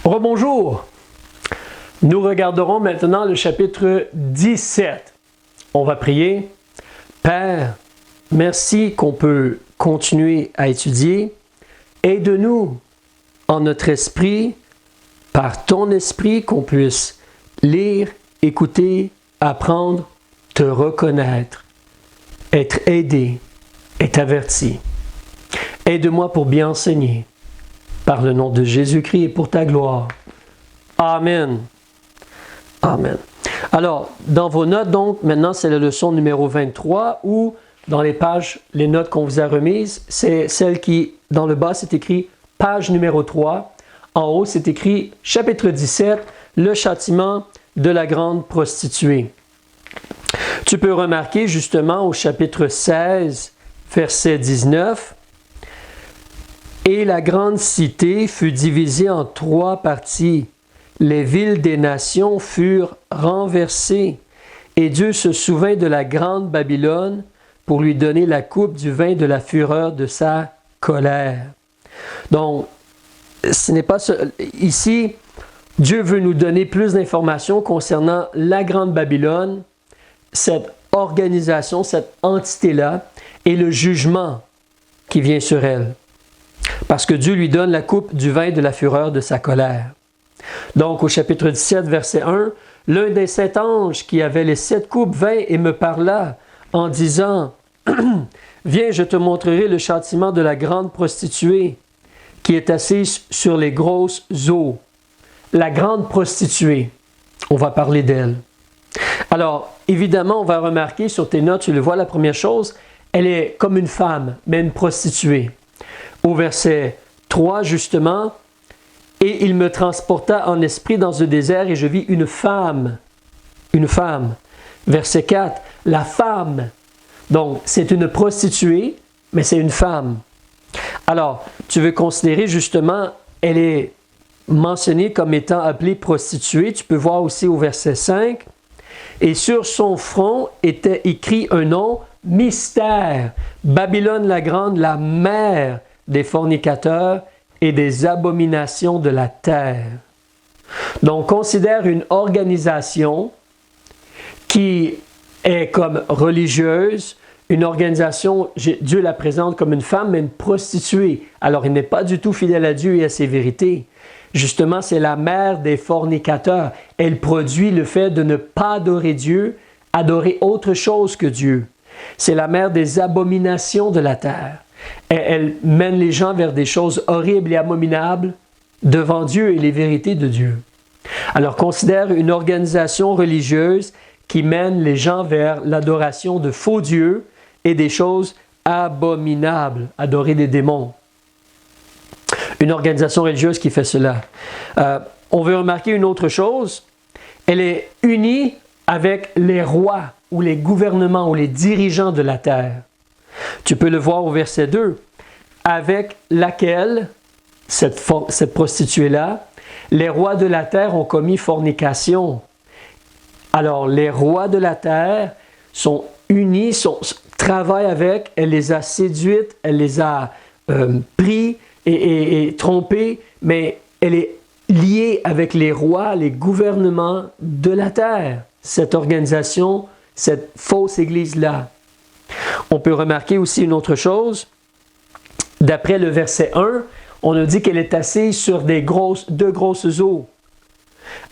Rebonjour! Nous regarderons maintenant le chapitre 17. On va prier. Père, merci qu'on peut continuer à étudier. Aide-nous en notre esprit, par ton esprit, qu'on puisse lire, écouter, apprendre, te reconnaître, être aidé, être averti. Aide-moi pour bien enseigner. Par le nom de Jésus-Christ et pour ta gloire. Amen. Amen. Alors, dans vos notes, donc, maintenant, c'est la leçon numéro 23, ou dans les pages, les notes qu'on vous a remises, c'est celle qui, dans le bas, c'est écrit page numéro 3. En haut, c'est écrit chapitre 17, le châtiment de la grande prostituée. Tu peux remarquer justement au chapitre 16, verset 19, et la grande cité fut divisée en 3 parties. Les villes des nations furent renversées, et Dieu se souvint de la grande Babylone pour lui donner la coupe du vin de la fureur de sa colère. Donc, ce n'est pas ici, Dieu veut nous donner plus d'informations concernant la grande Babylone, cette organisation, cette entité-là, et le jugement qui vient sur elle. Parce que Dieu lui donne la coupe du vin de la fureur de sa colère. Donc, au chapitre 17, verset 1, « L'un des 7 anges qui avait les 7 coupes vint et me parla en disant, « Viens, je te montrerai le châtiment de la grande prostituée qui est assise sur les grosses eaux. » La grande prostituée, on va parler d'elle. Alors, évidemment, on va remarquer sur tes notes, tu le vois, la première chose, elle est comme une femme, mais une prostituée. Au verset 3, justement, « Et il me transporta en esprit dans un désert et je vis une femme. » Une femme. Verset 4, « La femme. » Donc, c'est une prostituée, mais c'est une femme. Alors, tu veux considérer justement, elle est mentionnée comme étant appelée prostituée. Tu peux voir aussi au verset 5, « Et sur son front était écrit un nom mystère, Babylone la grande, la mère des fornicateurs et des abominations de la terre. » Donc, considère une organisation qui est comme religieuse, une organisation, Dieu la présente comme une femme, mais une prostituée. Alors, il n'est pas du tout fidèle à Dieu et à ses vérités. Justement, c'est la mère des fornicateurs. Elle produit le fait de ne pas adorer Dieu, adorer autre chose que Dieu. C'est la mère des abominations de la terre. Elle mène les gens vers des choses horribles et abominables devant Dieu et les vérités de Dieu. Alors, considère une organisation religieuse qui mène les gens vers l'adoration de faux dieux et des choses abominables, adorer des démons. Une organisation religieuse qui fait cela. On veut remarquer une autre chose. Elle est unie avec les rois ou les gouvernements ou les dirigeants de la terre. Tu peux le voir au verset 2, avec laquelle, cette prostituée-là, les rois de la terre ont commis fornication. Alors, les rois de la terre sont unis, travaillent avec, elle les a séduites, elle les a pris et trompés, mais elle est liée avec les rois, les gouvernements de la terre, cette organisation, cette fausse église-là. On peut remarquer aussi une autre chose. D'après le verset 1, on a dit qu'elle est assise sur deux grosses eaux.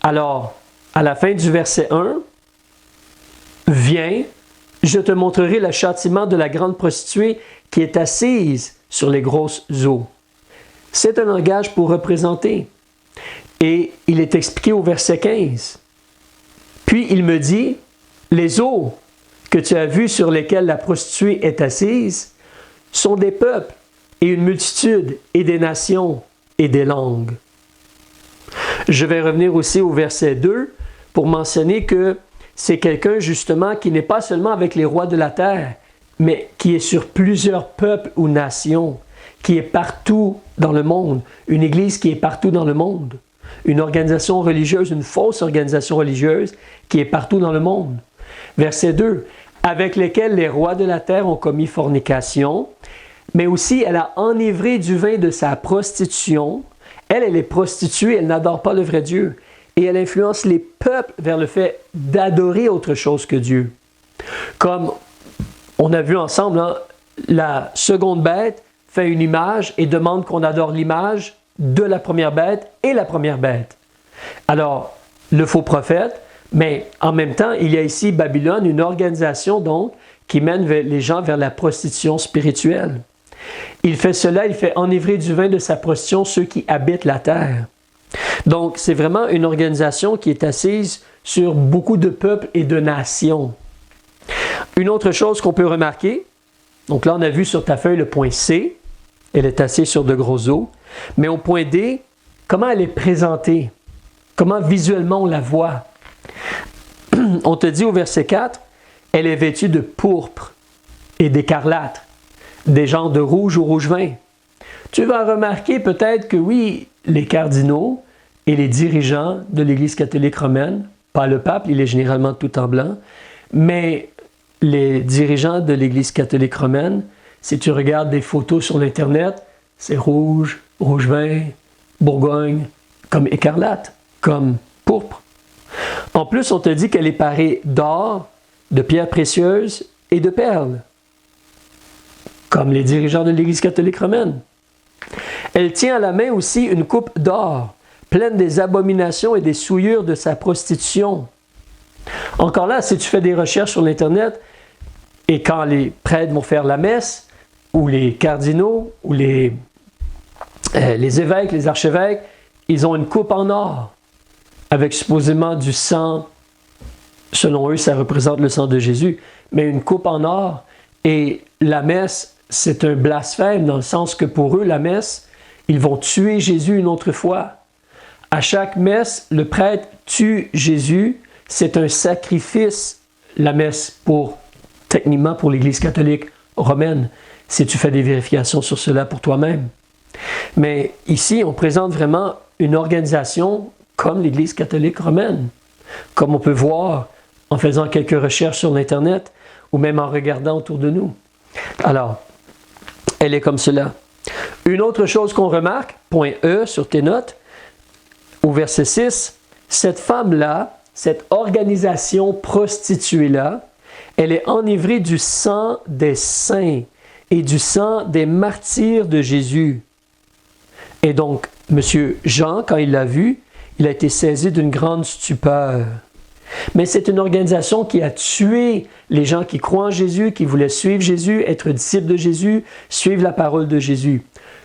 Alors, à la fin du verset 1, « Viens, je te montrerai le châtiment de la grande prostituée qui est assise sur les grosses eaux. » C'est un langage pour représenter. Et il est expliqué au verset 15. « Puis il me dit, les eaux que tu as vues sur lesquelles la prostituée est assise sont des peuples et une multitude et des nations et des langues. » Je vais revenir aussi au verset 2 pour mentionner que c'est quelqu'un justement qui n'est pas seulement avec les rois de la terre, mais qui est sur plusieurs peuples ou nations, qui est partout dans le monde, une église qui est partout dans le monde, une organisation religieuse, une fausse organisation religieuse qui est partout dans le monde. Verset 2, « Avec lesquels les rois de la terre ont commis fornication, mais aussi elle a enivré du vin de sa prostitution, Elle est prostituée, elle n'adore pas le vrai Dieu. Et elle influence les peuples vers le fait d'adorer autre chose que Dieu. Comme on a vu ensemble, hein, la seconde bête fait une image et demande qu'on adore l'image de la première bête et la première bête. Alors, le faux prophète, mais en même temps, il y a ici Babylone, une organisation donc qui mène les gens vers la prostitution spirituelle. Il fait cela, il fait enivrer du vin de sa prostitution ceux qui habitent la terre. Donc, c'est vraiment une organisation qui est assise sur beaucoup de peuples et de nations. Une autre chose qu'on peut remarquer, donc là on a vu sur ta feuille le point C, elle est assise sur de gros os, mais au point D, comment elle est présentée? Comment visuellement on la voit? On te dit au verset 4, elle est vêtue de pourpre et d'écarlate, des genres de rouge ou rouge vin. Tu vas remarquer peut-être que oui, les cardinaux et les dirigeants de l'Église catholique romaine, pas le pape, il est généralement tout en blanc, mais les dirigeants de l'Église catholique romaine, si tu regardes des photos sur l'Internet, c'est rouge, rouge vin, bourgogne, comme écarlate, comme pourpre. En plus, on te dit qu'elle est parée d'or, de pierres précieuses et de perles, comme les dirigeants de l'Église catholique romaine. Elle tient à la main aussi une coupe d'or, pleine des abominations et des souillures de sa prostitution. Encore là, si tu fais des recherches sur l'Internet, et quand les prêtres vont faire la messe, ou les cardinaux, ou les évêques, les archevêques, ils ont une coupe en or, avec supposément du sang. Selon eux, ça représente le sang de Jésus, mais une coupe en or. Et la messe, c'est un blasphème, dans le sens que pour eux, la messe, ils vont tuer Jésus une autre fois. À chaque messe, le prêtre tue Jésus. C'est un sacrifice, la messe, techniquement pour l'Église catholique romaine, si tu fais des vérifications sur cela pour toi-même. Mais ici, on présente vraiment une organisation comme l'Église catholique romaine, comme on peut voir en faisant quelques recherches sur l'Internet ou même en regardant autour de nous. Alors, elle est comme cela. Une autre chose qu'on remarque, point E sur tes notes, au verset 6, cette femme-là, cette organisation prostituée-là, elle est enivrée du sang des saints et du sang des martyrs de Jésus. Et donc, M. Jean, quand il l'a vu, il a été saisi d'une grande stupeur. Mais c'est une organisation qui a tué les gens qui croient en Jésus, qui voulaient suivre Jésus, être disciples de Jésus, suivre la parole de Jésus.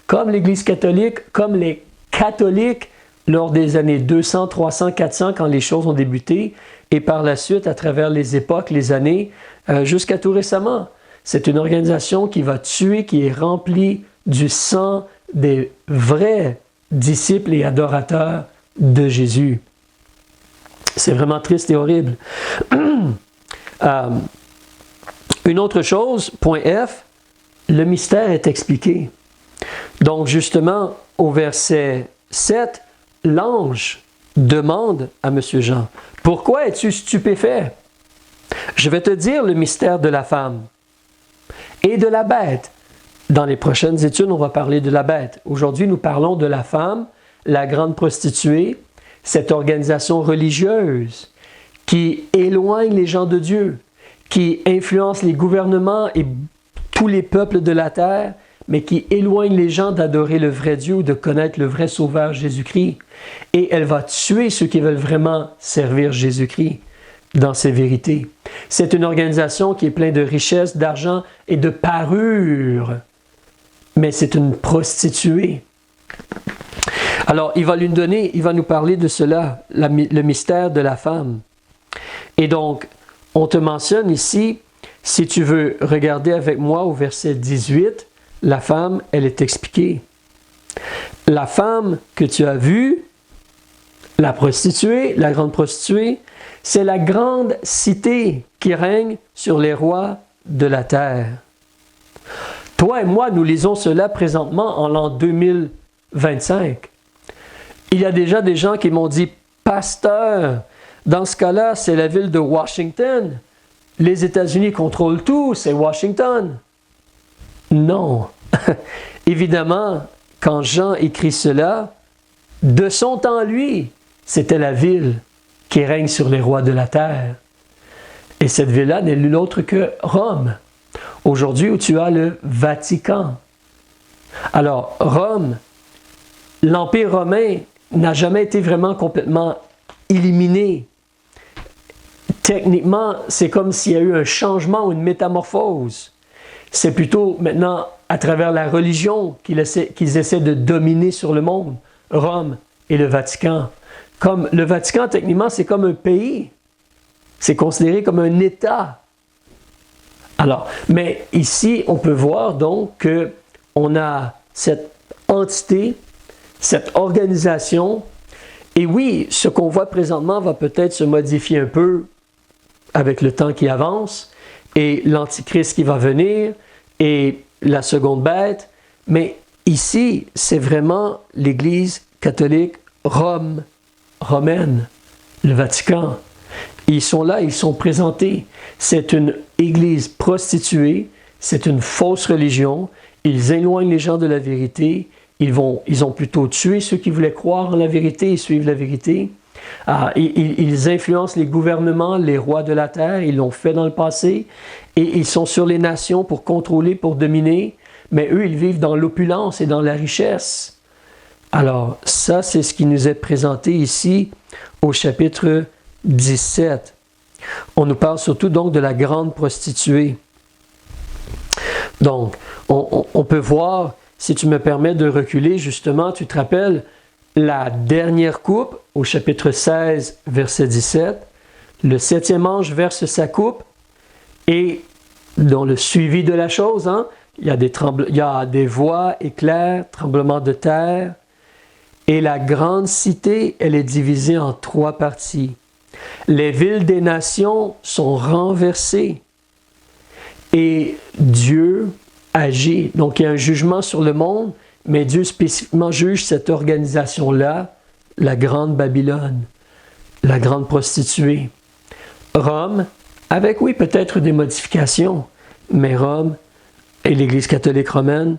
Comme l'Église catholique, comme les catholiques, lors des années 200, 300, 400, quand les choses ont débuté, et par la suite, à travers les époques, les années, jusqu'à tout récemment. C'est une organisation qui va tuer, qui est remplie du sang des vrais disciples et adorateurs de Jésus. C'est vraiment triste et horrible. Une autre chose, point F, le mystère est expliqué. Donc justement, au verset 7, l'ange demande à M. Jean, « Pourquoi es-tu stupéfait? Je vais te dire le mystère de la femme et de la bête. » Dans les prochaines études, on va parler de la bête. Aujourd'hui, nous parlons de la femme, la grande prostituée, cette organisation religieuse qui éloigne les gens de Dieu, qui influence les gouvernements et tous les peuples de la terre, mais qui éloigne les gens d'adorer le vrai Dieu ou de connaître le vrai Sauveur Jésus-Christ. Et elle va tuer ceux qui veulent vraiment servir Jésus-Christ dans ses vérités. C'est une organisation qui est pleine de richesses, d'argent et de parures. Mais c'est une prostituée. Alors, il va nous parler de cela, le mystère de la femme. Et donc, on te mentionne ici, si tu veux regarder avec moi au verset 18, la femme, elle est expliquée. La femme que tu as vue, la prostituée, la grande prostituée, c'est la grande cité qui règne sur les rois de la terre. Toi et moi, nous lisons cela présentement en l'an 2025. Il y a déjà des gens qui m'ont dit, « Pasteur, dans ce cas-là, c'est la ville de Washington. Les États-Unis contrôlent tout, c'est Washington. » Non. Évidemment, quand Jean écrit cela, De son temps, lui, c'était la ville qui règne sur les rois de la terre. Et cette ville-là n'est nulle autre que Rome. Aujourd'hui, où tu as le Vatican. Alors, Rome, l'Empire romain n'a jamais été vraiment complètement éliminé. Techniquement, c'est comme s'il y a eu un changement ou une métamorphose. C'est plutôt maintenant à travers la religion qu'ils essaient de dominer sur le monde, Rome et le Vatican. Comme le Vatican, techniquement, c'est comme un pays. C'est considéré comme un État. Alors, mais ici, on peut voir donc qu'on a cette entité, cette organisation, et oui, ce qu'on voit présentement va peut-être se modifier un peu avec le temps qui avance, et l'Antichrist qui va venir, et la seconde bête, mais ici, c'est vraiment l'Église catholique romaine, le Vatican. Ils sont là, ils sont présentés. C'est une Église prostituée, c'est une fausse religion, ils éloignent les gens de la vérité, ils ont plutôt tué ceux qui voulaient croire en la vérité et suivre la vérité. Ils influencent les gouvernements, les rois de la terre, ils l'ont fait dans le passé, et ils sont sur les nations pour contrôler, pour dominer, mais eux, ils vivent dans l'opulence et dans la richesse. Alors, ça, c'est ce qui nous est présenté ici au chapitre 17. On nous parle surtout donc de la grande prostituée. Donc, on peut voir, si tu me permets de reculer, justement, tu te rappelles, la dernière coupe, au chapitre 16, verset 17, le 7e ange verse sa coupe, et dans le suivi de la chose, il y a des voix, éclairs, tremblements de terre, et la grande cité, elle est divisée en 3 parties. Les villes des nations sont renversées, et Dieu agit. Donc, il y a un jugement sur le monde, mais Dieu spécifiquement juge cette organisation-là, la grande Babylone, la grande prostituée. Rome, avec oui, peut-être des modifications, mais Rome et l'Église catholique romaine,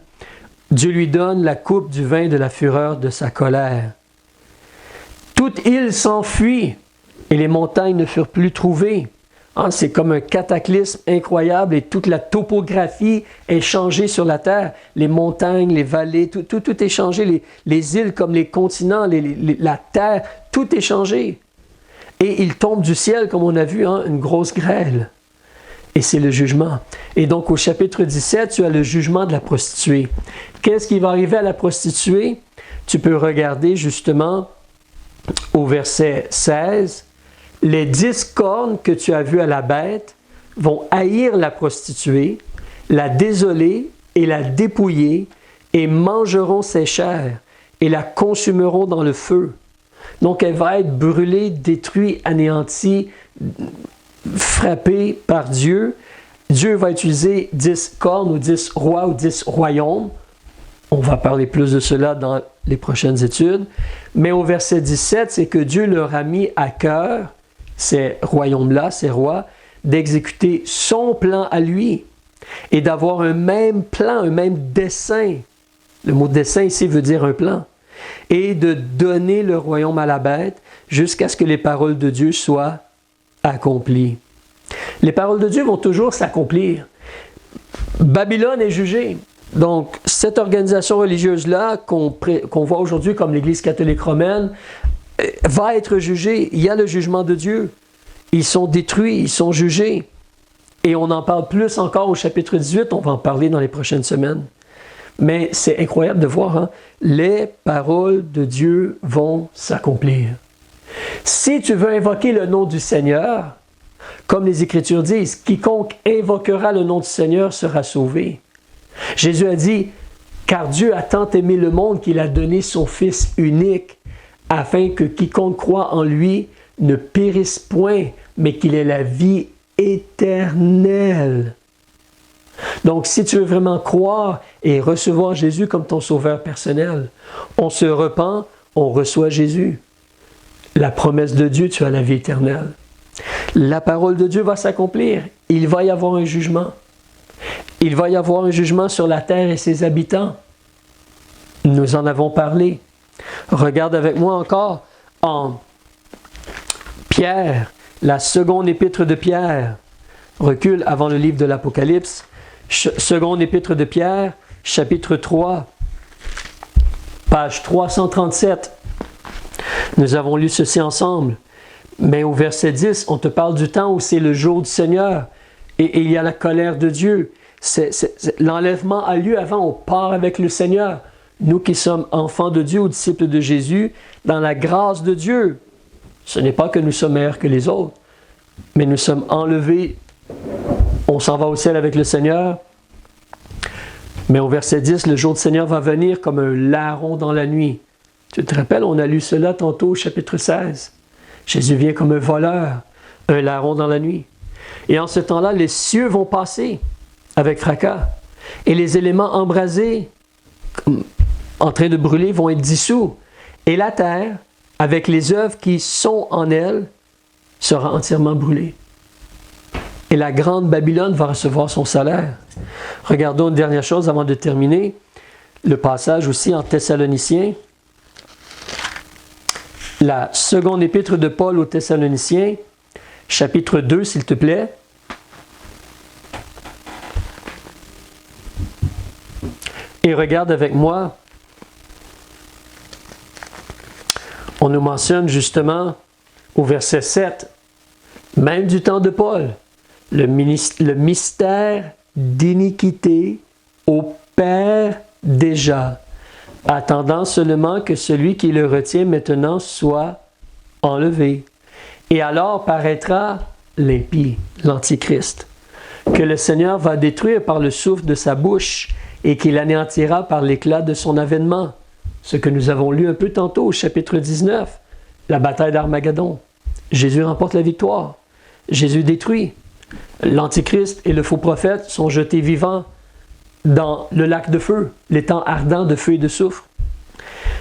Dieu lui donne la coupe du vin de la fureur de sa colère. Toute île s'enfuit et les montagnes ne furent plus trouvées. C'est comme un cataclysme incroyable et toute la topographie est changée sur la terre. Les montagnes, les vallées, tout est changé. Les îles comme les continents, la terre, tout est changé. Et il tombe du ciel, comme on a vu, une grosse grêle. Et c'est le jugement. Et donc au chapitre 17, tu as le jugement de la prostituée. Qu'est-ce qui va arriver à la prostituée? Tu peux regarder justement au verset 16. Les 10 cornes que tu as vues à la bête vont haïr la prostituée, la désoler et la dépouiller, et mangeront ses chairs, et la consumeront dans le feu. Donc elle va être brûlée, détruite, anéantie, frappée par Dieu. Dieu va utiliser 10 cornes ou 10 rois ou 10 royaumes. On va parler plus de cela dans les prochaines études. Mais au verset 17, c'est que Dieu leur a mis à cœur, ces royaumes-là, ces rois, d'exécuter son plan à lui et d'avoir un même plan, un même dessein. Le mot dessein ici veut dire un plan. Et de donner le royaume à la bête jusqu'à ce que les paroles de Dieu soient accomplies. Les paroles de Dieu vont toujours s'accomplir. Babylone est jugée. Donc, cette organisation religieuse-là, qu'on voit aujourd'hui comme l'Église catholique romaine, va être jugée. Il y a le jugement de Dieu. Ils sont détruits, ils sont jugés. Et on en parle plus encore au chapitre 18, on va en parler dans les prochaines semaines. Mais c'est incroyable de voir, les paroles de Dieu vont s'accomplir. Si tu veux invoquer le nom du Seigneur, comme les Écritures disent, quiconque invoquera le nom du Seigneur sera sauvé. Jésus a dit, car Dieu a tant aimé le monde qu'il a donné son Fils unique, afin que quiconque croit en lui ne périsse point, mais qu'il ait la vie éternelle. Donc, si tu veux vraiment croire et recevoir Jésus comme ton sauveur personnel, on se repent, on reçoit Jésus. La promesse de Dieu, tu as la vie éternelle. La parole de Dieu va s'accomplir. Il va y avoir un jugement. Il va y avoir un jugement sur la terre et ses habitants. Nous en avons parlé. Regarde avec moi encore en Pierre, la seconde épître de Pierre. Recule avant le livre de l'Apocalypse. Seconde épître de Pierre, chapitre 3, page 337. Nous avons lu ceci ensemble. Mais au verset 10, on te parle du temps où c'est le jour du Seigneur et il y a la colère de Dieu. L'enlèvement a lieu avant, on part avec le Seigneur. Nous qui sommes enfants de Dieu ou disciples de Jésus, dans la grâce de Dieu. Ce n'est pas que nous sommes meilleurs que les autres, mais nous sommes enlevés. On s'en va au ciel avec le Seigneur. Mais au verset 10, le jour du Seigneur va venir comme un larron dans la nuit. Tu te rappelles, on a lu cela tantôt au chapitre 16. Jésus vient comme un voleur, un larron dans la nuit. Et en ce temps-là, les cieux vont passer avec fracas. Et les éléments embrasés, en train de brûler, vont être dissous. Et la terre, avec les œuvres qui sont en elle, sera entièrement brûlée. Et la grande Babylone va recevoir son salaire. Regardons une dernière chose avant de terminer. Le passage aussi en Thessaloniciens. La seconde épître de Paul aux Thessaloniciens, chapitre 2, s'il te plaît. Et regarde avec moi. On nous mentionne justement au verset 7, même du temps de Paul, le mystère d'iniquité opère déjà, attendant seulement que celui qui le retient maintenant soit enlevé. Et alors paraîtra l'impie, l'Antichrist, que le Seigneur va détruire par le souffle de sa bouche et qu'il anéantira par l'éclat de son avènement. Ce que nous avons lu un peu tantôt au chapitre 19, la bataille d'Armageddon. Jésus remporte la victoire. Jésus détruit. L'Antichrist et le faux prophète sont jetés vivants dans le lac de feu, l'étang ardent de feu et de soufre.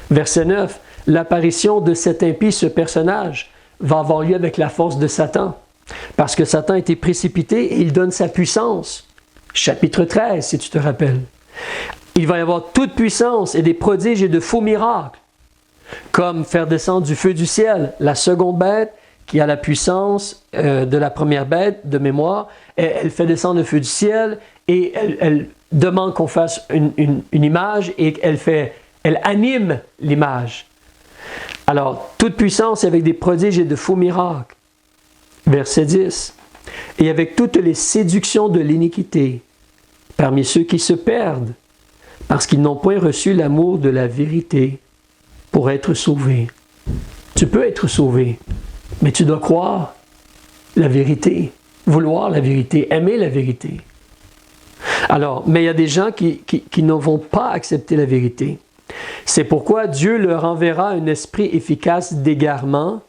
Verset 9, l'apparition de cet impie, ce personnage, va avoir lieu avec la force de Satan. Parce que Satan a été précipité et il donne sa puissance. Chapitre 13, si tu te rappelles. Il va y avoir toute puissance et des prodiges et de faux miracles, comme faire descendre du feu du ciel la seconde bête qui a la puissance de la première bête de mémoire. Elle fait descendre le feu du ciel et elle demande qu'on fasse une image et elle anime l'image. Alors, toute puissance avec des prodiges et de faux miracles. Verset 10. Et avec toutes les séductions de l'iniquité, parmi ceux qui se perdent, parce qu'ils n'ont point reçu l'amour de la vérité pour être sauvés. Tu peux être sauvé, mais tu dois croire la vérité, vouloir la vérité, aimer la vérité. Alors, mais il y a des gens qui ne vont pas accepter la vérité. C'est pourquoi Dieu leur enverra un esprit efficace d'égarement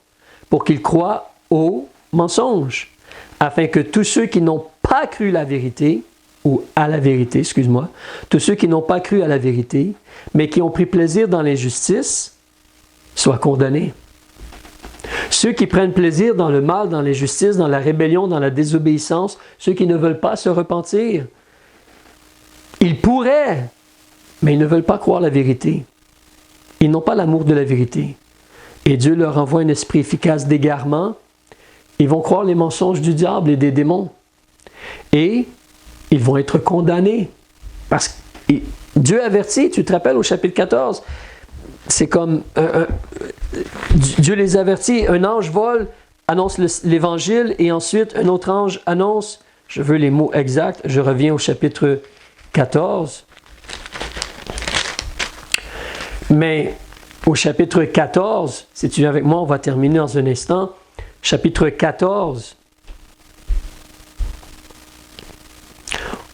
pour qu'ils croient au mensonge, afin que tous ceux qui n'ont pas cru la vérité, ou à la vérité, excuse-moi, tous ceux qui n'ont pas cru à la vérité, mais qui ont pris plaisir dans l'injustice, soient condamnés. Ceux qui prennent plaisir dans le mal, dans l'injustice, dans la rébellion, dans la désobéissance, ceux qui ne veulent pas se repentir, ils pourraient, mais ils ne veulent pas croire la vérité. Ils n'ont pas l'amour de la vérité. Et Dieu leur envoie un esprit efficace d'égarement. Ils vont croire les mensonges du diable et des démons. Et ils vont être condamnés. Parce que Dieu avertit, tu te rappelles au chapitre 14, c'est comme Dieu les avertit, un ange vole, annonce l'évangile, et ensuite un autre ange annonce, je veux les mots exacts, je reviens au chapitre 14. Mais au chapitre 14, si tu viens avec moi, on va terminer dans un instant. Chapitre 14,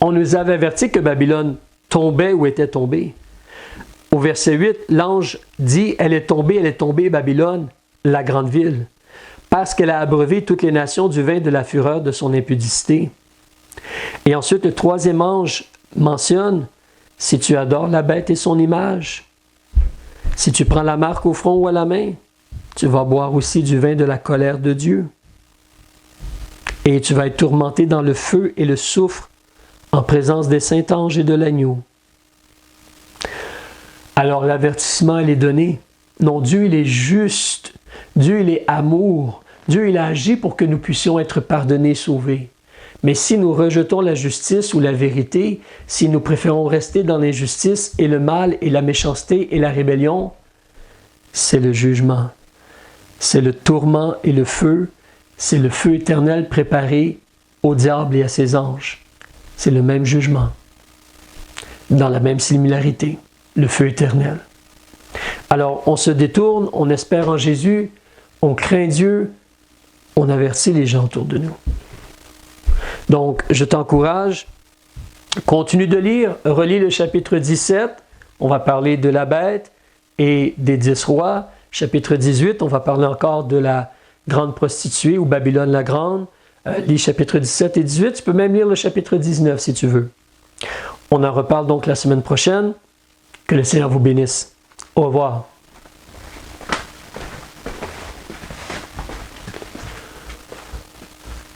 on nous avait averti que Babylone tombait ou était tombée. Au verset 8, l'ange dit, elle est tombée, Babylone, la grande ville, parce qu'elle a abreuvé toutes les nations du vin de la fureur de son impudicité. Et ensuite, le troisième ange mentionne, si tu adores la bête et son image, si tu prends la marque au front ou à la main, tu vas boire aussi du vin de la colère de Dieu. Et tu vas être tourmenté dans le feu et le soufre en présence des saints anges et de l'agneau. Alors l'avertissement, elle est donné. Non, Dieu, il est juste. Dieu, il est amour. Dieu, il a agi pour que nous puissions être pardonnés, sauvés. Mais si nous rejetons la justice ou la vérité, si nous préférons rester dans l'injustice et le mal et la méchanceté et la rébellion, c'est le jugement. C'est le tourment et le feu. C'est le feu éternel préparé au diable et à ses anges. C'est le même jugement. Dans la même similarité, le feu éternel. Alors, on se détourne, on espère en Jésus, on craint Dieu, on avertit les gens autour de nous. Donc, je t'encourage, continue de lire, relis le chapitre 17, on va parler de la bête et des 10 rois. Chapitre 18, on va parler encore de la grande prostituée ou Babylone la Grande. Lis chapitre 17 et 18, tu peux même lire le chapitre 19 si tu veux. On en reparle donc la semaine prochaine. Que le Seigneur vous bénisse. Au revoir.